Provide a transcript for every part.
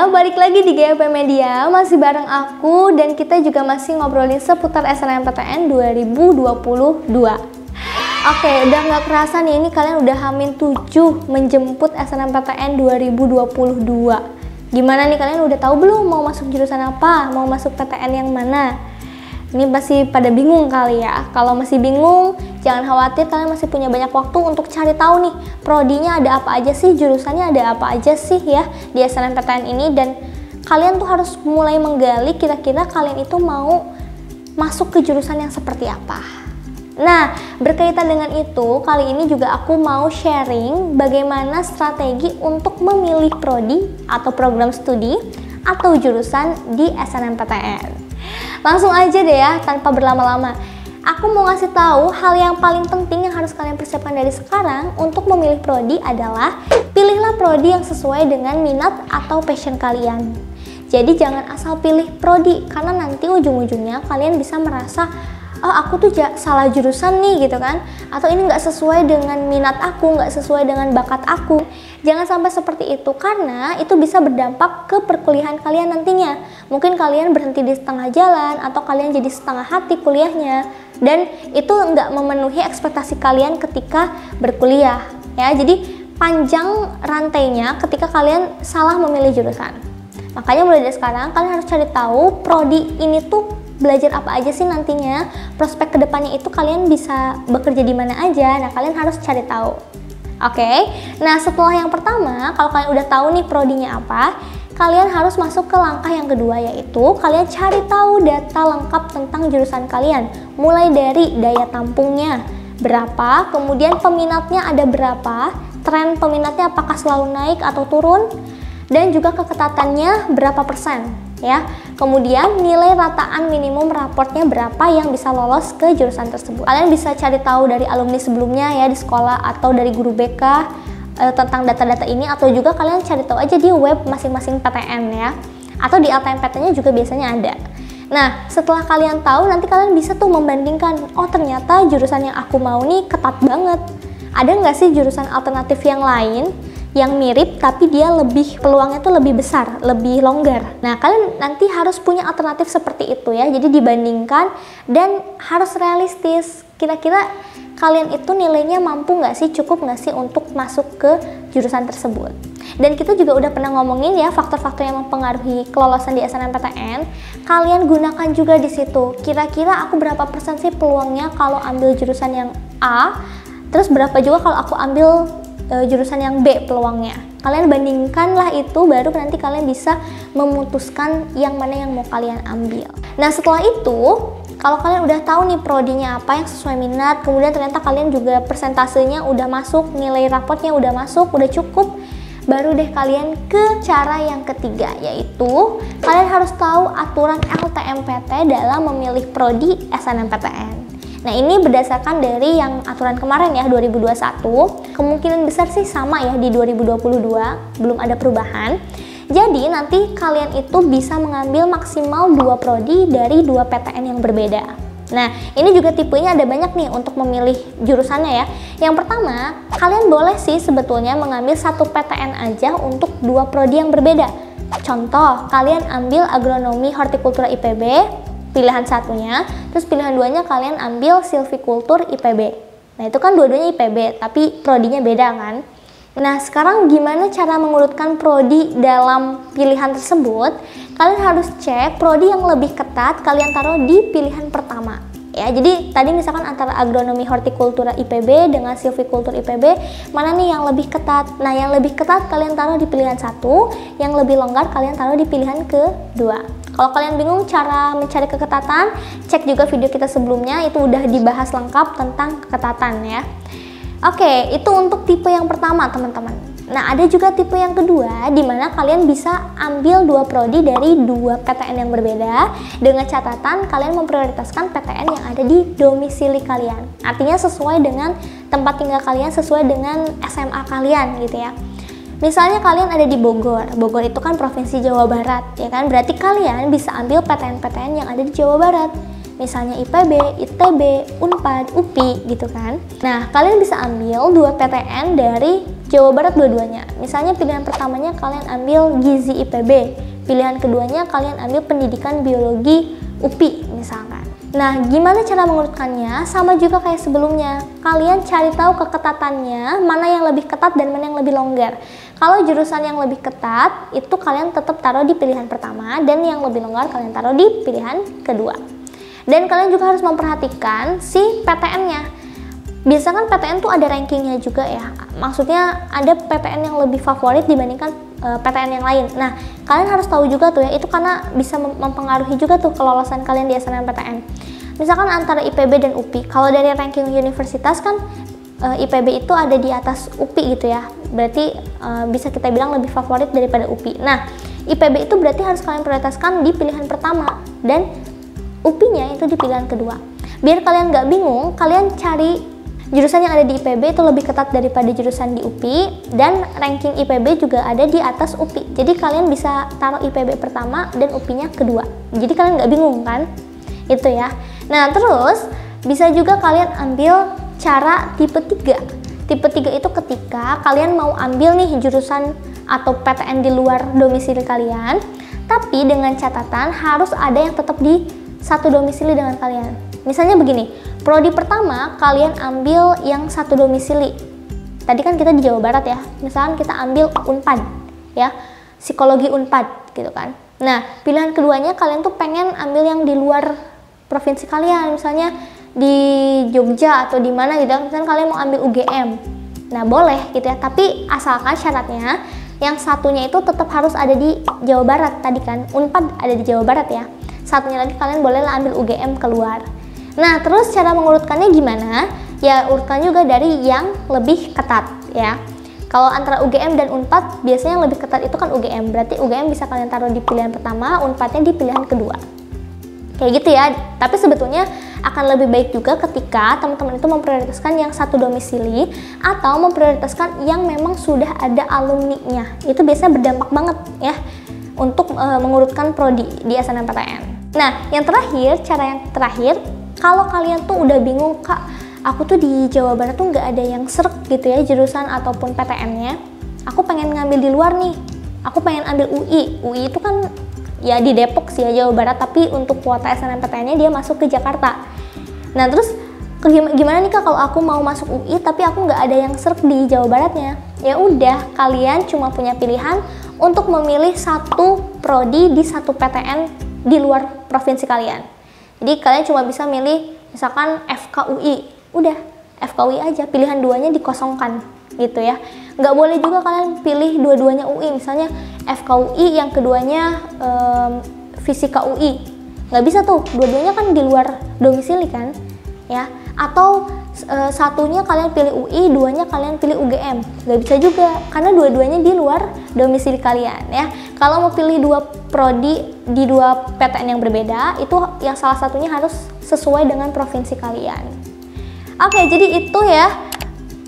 semuanya, balik lagi di GAP Media, masih bareng aku dan kita juga masih ngobrolin seputar SNMPTN 2022. Oke, udah nggak kerasa nih, ini kalian udah H-7 menjemput SNMPTN 2022. Gimana nih, kalian udah tahu belum mau masuk jurusan apa, mau masuk PTN yang mana? Ini pasti pada bingung kali ya. Kalau masih bingung, jangan khawatir, kalian masih punya banyak waktu untuk cari tahu nih prodinya ada apa aja sih, jurusannya ada apa aja sih ya di SNMPTN ini. Dan kalian tuh harus mulai menggali kira-kira kalian itu mau masuk ke jurusan yang seperti apa. Nah, berkaitan dengan itu, kali ini juga aku mau sharing bagaimana strategi untuk memilih prodi atau program studi atau jurusan di SNMPTN. Langsung aja deh ya, tanpa berlama-lama. Aku mau ngasih tahu hal yang paling penting yang harus kalian persiapkan dari sekarang untuk memilih prodi adalah pilihlah prodi yang sesuai dengan minat atau passion kalian. Jadi jangan asal pilih prodi, karena nanti ujung-ujungnya kalian bisa merasa, oh aku tuh salah jurusan nih gitu kan, atau ini nggak sesuai dengan minat aku, nggak sesuai dengan bakat aku. Jangan sampai seperti itu, karena itu bisa berdampak ke perkuliahan kalian nantinya. Mungkin kalian berhenti di setengah jalan, atau kalian jadi setengah hati kuliahnya, dan itu nggak memenuhi ekspektasi kalian ketika berkuliah ya. Jadi panjang rantainya ketika kalian salah memilih jurusan. Makanya mulai dari sekarang kalian harus cari tahu prodi ini tuh belajar apa aja sih nantinya, prospek kedepannya itu kalian bisa bekerja di mana aja. Nah, kalian harus cari tahu. Oke, nah setelah yang pertama, kalau kalian udah tahu nih prodinya apa, kalian harus masuk ke langkah yang kedua, yaitu kalian cari tahu data lengkap tentang jurusan kalian. Mulai dari daya tampungnya berapa, kemudian peminatnya ada berapa, tren peminatnya apakah selalu naik atau turun, dan juga keketatannya berapa persen ya. Kemudian nilai rataan minimum raportnya berapa yang bisa lolos ke jurusan tersebut. Kalian bisa cari tahu dari alumni sebelumnya ya di sekolah, atau dari guru BK tentang data-data ini, atau juga kalian cari tahu aja di web masing-masing PTN ya, atau di LTMPT-nya juga biasanya ada. Nah, setelah kalian tahu, nanti kalian bisa tuh membandingkan, oh ternyata jurusan yang aku mau nih ketat banget. Ada nggak sih jurusan alternatif yang lain yang mirip tapi dia lebih peluangnya tuh lebih besar, lebih longgar. Nah, kalian nanti harus punya alternatif seperti itu ya. Jadi dibandingkan dan harus realistis. Kira-kira kalian itu nilainya mampu nggak sih, cukup nggak sih untuk masuk ke jurusan tersebut. Dan kita juga udah pernah ngomongin ya faktor-faktor yang mempengaruhi kelolosan di SNMPTN. Kalian gunakan juga di situ. Kira-kira aku berapa persen sih peluangnya kalau ambil jurusan yang A, terus berapa juga kalau aku ambil jurusan yang B peluangnya. Kalian bandingkanlah itu, baru nanti kalian bisa memutuskan yang mana yang mau kalian ambil. Nah, setelah itu, kalau kalian udah tahu nih prodinya apa yang sesuai minat, kemudian ternyata kalian juga persentasenya udah masuk, nilai rapotnya udah masuk, udah cukup, baru deh kalian ke cara yang ketiga, yaitu kalian harus tahu aturan LTMPT dalam memilih prodi SNMPTN. Nah, ini berdasarkan dari yang aturan kemarin ya, 2021. Kemungkinan besar sih sama ya di 2022, belum ada perubahan. Jadi nanti kalian itu bisa mengambil maksimal 2 prodi dari 2 PTN yang berbeda. Nah, ini juga tipenya ada banyak nih untuk memilih jurusannya ya. Yang pertama, kalian boleh sih sebetulnya mengambil 1 PTN aja untuk 2 prodi yang berbeda. Contoh, kalian ambil agronomi hortikultura IPB, pilihan satunya, terus pilihan 2-nya kalian ambil silvikultur IPB. Nah, itu kan dua-duanya IPB, tapi prodinya beda kan? Nah, sekarang gimana cara mengurutkan prodi dalam pilihan tersebut? Kalian harus cek prodi yang lebih ketat, kalian taruh di pilihan pertama. Ya, jadi tadi misalkan antara agronomi hortikultura IPB dengan silvikultur IPB, mana nih yang lebih ketat? Nah, yang lebih ketat kalian taruh di pilihan 1, yang lebih longgar kalian taruh di pilihan kedua. Kalau kalian bingung cara mencari keketatan, cek juga video kita sebelumnya, itu udah dibahas lengkap tentang keketatan ya. Oke, itu untuk tipe yang pertama teman-teman. Nah, ada juga tipe yang kedua, di mana kalian bisa ambil 2 prodi dari 2 PTN yang berbeda, dengan catatan kalian memprioritaskan PTN yang ada di domisili kalian. Artinya sesuai dengan tempat tinggal kalian, sesuai dengan SMA kalian gitu ya. Misalnya kalian ada di Bogor, Bogor itu kan provinsi Jawa Barat ya kan, berarti kalian bisa ambil PTN-PTN yang ada di Jawa Barat. Misalnya IPB, ITB, Unpad, UPI gitu kan. Nah, kalian bisa ambil 2 PTN dari Jawa Barat dua-duanya. Misalnya pilihan pertamanya kalian ambil Gizi IPB, pilihan keduanya kalian ambil Pendidikan Biologi UPI misalkan. Nah, gimana cara mengurutkannya? Sama juga kayak sebelumnya. Kalian cari tahu keketatannya, mana yang lebih ketat dan mana yang lebih longgar. Kalau jurusan yang lebih ketat, itu kalian tetap taruh di pilihan pertama, dan yang lebih longgar kalian taruh di pilihan kedua. Dan kalian juga harus memperhatikan si PTN-nya. Biasanya kan PTN tuh ada rankingnya juga ya. Maksudnya ada PTN yang lebih favorit dibandingkan PTN yang lain. Nah, kalian harus tahu juga tuh ya, itu karena bisa mempengaruhi juga tuh kelolosan kalian di SNMPTN. Misalkan antara IPB dan UPI, kalau dari ranking universitas kan IPB itu ada di atas UPI gitu ya, berarti bisa kita bilang lebih favorit daripada UPI. Nah, IPB itu berarti harus kalian prioritaskan di pilihan pertama, dan UPI-nya itu di pilihan kedua. Biar kalian nggak bingung, kalian cari jurusan yang ada di IPB itu lebih ketat daripada jurusan di UPI, dan ranking IPB juga ada di atas UPI. Jadi kalian bisa taruh IPB pertama dan UPI-nya kedua. Jadi kalian nggak bingung kan? Itu ya. Nah, terus bisa juga kalian ambil cara tipe 3. Tipe 3 itu ketika kalian mau ambil nih jurusan atau PTN di luar domisili kalian, tapi dengan catatan harus ada yang tetap di satu domisili dengan kalian. Misalnya begini, prodi pertama kalian ambil yang satu domisili. Tadi kan kita di Jawa Barat ya, misalkan kita ambil Unpad ya, psikologi Unpad gitu kan. Nah, pilihan keduanya kalian tuh pengen ambil yang di luar provinsi kalian, misalnya di Jogja atau di mana gitu, misalnya kalian mau ambil UGM. Nah, boleh gitu ya, tapi asalkan syaratnya yang satunya itu tetap harus ada di Jawa Barat. Tadi kan Unpad ada di Jawa Barat ya, satunya lagi kalian bolehlah ambil UGM keluar. Nah, terus cara mengurutkannya gimana? Ya, urutkan juga dari yang lebih ketat ya. Kalau antara UGM dan Unpad, biasanya yang lebih ketat itu kan UGM. Berarti UGM bisa kalian taruh di pilihan pertama, Unpadnya di pilihan kedua. Kayak gitu ya. Tapi sebetulnya akan lebih baik juga ketika teman-teman itu memprioritaskan yang satu domisili atau memprioritaskan yang memang sudah ada alumni-nya. Itu biasanya berdampak banget ya untuk mengurutkan prodi di SNMPTN. Nah, yang terakhir, cara yang terakhir, kalau kalian tuh udah bingung, Kak, aku tuh di Jawa Barat tuh nggak ada yang serk gitu ya jurusan ataupun PTN-nya. Aku pengen ngambil di luar nih. Aku pengen ambil UI. UI itu kan ya di Depok sih ya, Jawa Barat, tapi untuk kuota SNMPTN-nya dia masuk ke Jakarta. Nah, terus gimana nih Kak kalau aku mau masuk UI tapi aku nggak ada yang serk di Jawa Baratnya? Ya udah, kalian cuma punya pilihan untuk memilih satu prodi di satu PTN di luar provinsi kalian. Jadi kalian cuma bisa milih misalkan FKUI, udah FKUI aja, pilihan duanya dikosongkan gitu ya. Nggak boleh juga kalian pilih dua-duanya UI, misalnya FKUI yang keduanya Fisika UI, nggak bisa tuh, dua-duanya kan di luar domisili kan ya. Atau satunya kalian pilih UI, duanya kalian pilih UGM, nggak bisa juga karena dua-duanya di luar domisili kalian ya. Kalau mau pilih dua prodi di dua PTN yang berbeda, itu yang salah satunya harus sesuai dengan provinsi kalian. Oke, jadi itu ya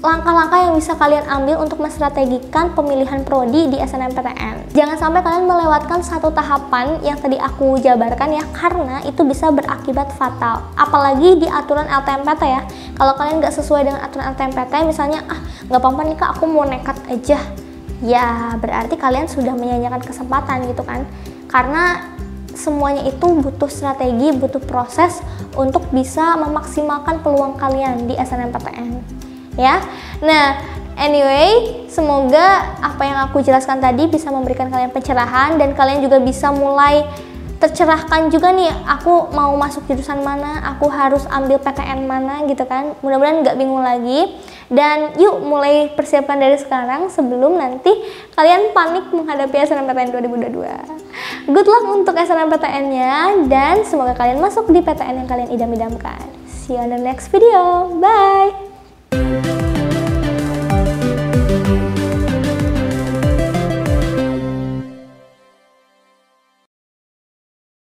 langkah-langkah yang bisa kalian ambil untuk menstrategikan pemilihan prodi di SNMPTN. Jangan sampai kalian melewatkan satu tahapan yang tadi aku jabarkan ya, karena itu bisa berakibat fatal. Apalagi di aturan LTMPT ya. Kalau kalian nggak sesuai dengan aturan LTMPT, misalnya nggak apa-apa nih Kak, aku mau nekat aja. Ya berarti kalian sudah menyanyikan kesempatan gitu kan. Karena semuanya itu butuh strategi, butuh proses untuk bisa memaksimalkan peluang kalian di SNMPTN ya. Nah, anyway, semoga apa yang aku jelaskan tadi bisa memberikan kalian pencerahan dan kalian juga bisa mulai tercerahkan juga nih, aku mau masuk jurusan mana, aku harus ambil PTN mana gitu kan. Mudah-mudahan nggak bingung lagi, dan yuk mulai persiapkan dari sekarang sebelum nanti kalian panik menghadapi SNMPTN 2022. Good luck untuk SNMPTN-nya dan semoga kalian masuk di PTN yang kalian idam-idamkan. See you on the next video, bye!